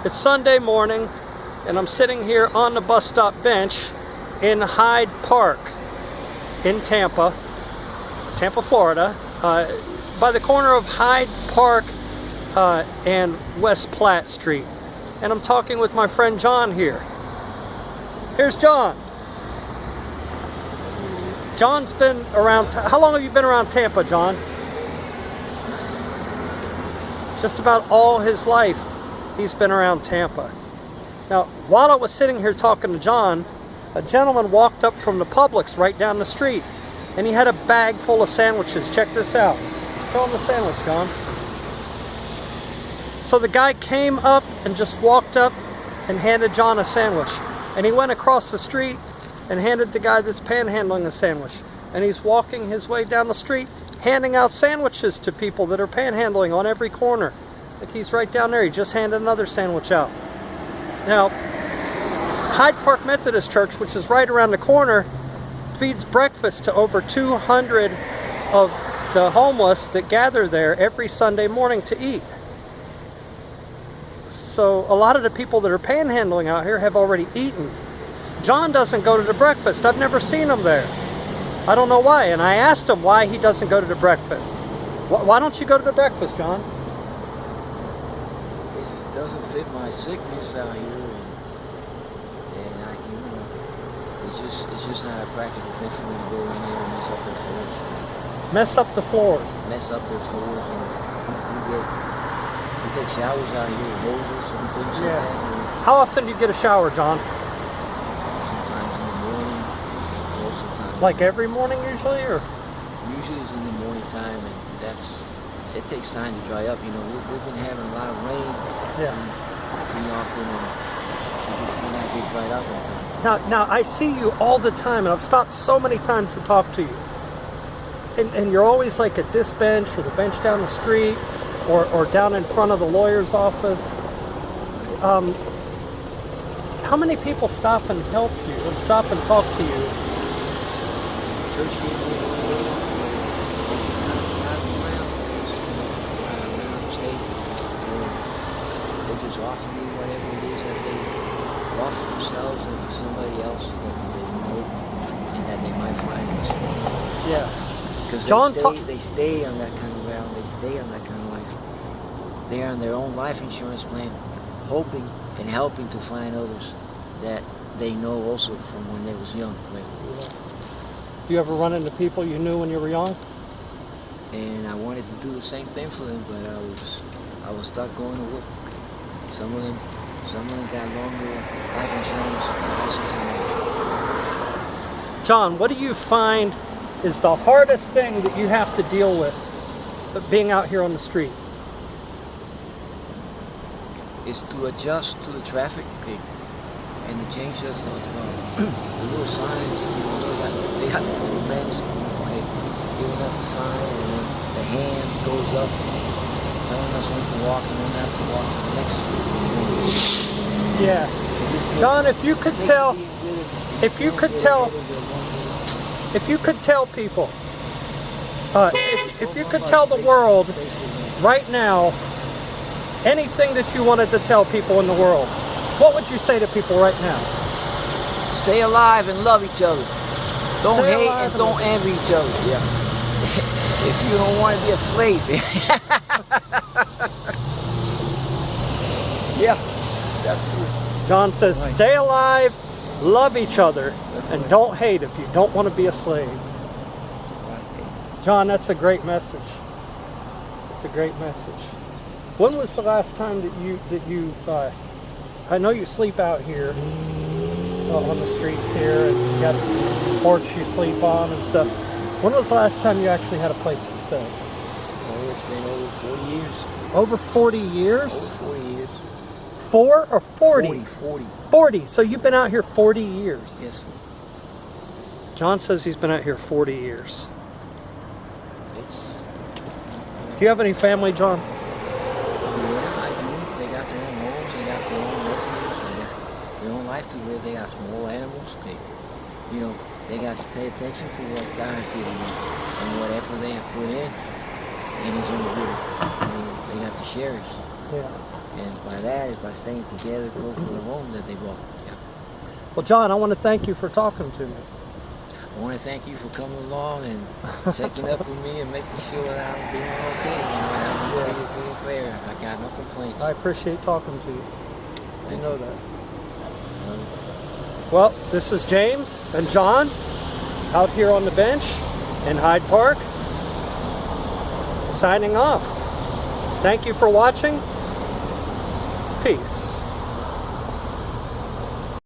It's Sunday morning, and I'm sitting here on the bus stop bench in Hyde Park in Tampa, Florida, by the corner of Hyde Park and West Platte Street. And I'm talking with my friend John here. Here's John. John's been around, how long have you been around Tampa, John? Just about all his life he's been around Tampa. Now, while I was sitting here talking to John, a gentleman walked up from the Publix right down the street, and he had a bag full of sandwiches. Check this out. Show him the sandwich, John. So the guy came up and just walked up and handed John a sandwich. And he went across the street and handed the guy that's panhandling a sandwich. And he's walking his way down the street, handing out sandwiches to people that are panhandling on every corner. Like he's right down there, he just handed another sandwich out. Now, Hyde Park Methodist Church, which is right around the corner, feeds breakfast to over 200 of the homeless that gather there every Sunday morning to eat. So a lot of the people that are panhandling out here have already eaten. John doesn't go to the breakfast. I've never seen him there. I don't know why. And I asked him why he doesn't go to the breakfast. Why don't you go to the breakfast, John? It doesn't fit my sickness out here. It's just not a practical thing for me to go in here and mess up their floors. Mess up the floors. Mess up their floors, and we take showers out here with hoses and things like that. How often do you get a shower, John? Sometimes in the morning, most of the time. Like every morning usually, or? Usually it's in the morning time, and it takes time to dry up. You know, we've been having a lot of rain. Yeah. Pretty often, and we just cannot get dried up in time. Now I see you all the time, and I've stopped so many times to talk to you. And you're always like at this bench or the bench down the street or down in front of the lawyer's office. How many people stop and help you and stop and talk to you? Church people, they just offer me whatever it is that they offer themselves and for somebody else that they know and that they might find in this world. Yeah. Because they stay on that kind of ground, they stay on that kind of life. They are on their own life insurance plan, hoping and helping to find others that they know also from when they was young. Do you ever run into people you knew when you were young? And I wanted to do the same thing for them, but I was stuck going to work. Some of them got longer life insurance policies than me. John, what do you find is the hardest thing that you have to deal with being out here on the street? Is to adjust to the traffic and the changes of the little signs. They got the little men giving us the sign, and then the hand goes up telling us when to walk and when not to walk to the next street. Yeah. John, if you could tell people, if you could tell the world right now anything that you wanted to tell people in the world, what would you say to people right now? Stay alive and love each other. Don't hate and don't envy each other. Yeah. If you don't want to be a slave. Yeah, that's true. John says, stay alive, love each other, and don't hate if you don't want to be a slave. John, that's a great message. It's a great message. When was the last time that you I know you sleep out here on the streets here, and you got a porch you sleep on and stuff. When was the last time you actually had a place to stay? Oh, it's been over 40 years. Over 40 years? Over 40 years. 4 or 40? 40. 40. So you've been out here 40 years? Yes, sir. John says he's been out here 40 years. Do you have any family, John? Yeah, I do. They got their own homes, they got their own refuge, they got their own life to live. They got small animals. They got to pay attention to what God has given them and whatever they have put in His own little. They got the shares. Yeah. And by that is by staying together close to the home that they bought. Yeah. Well, John, I want to thank you for talking to me. I want to thank you for coming along and checking up with me and making sure that I'm doing okay. You know, and I'm being fair. I got no complaints. I appreciate talking to you. Thank know you. that. Well, this is James and John out here on the bench in Hyde Park, signing off. Thank you for watching. Peace.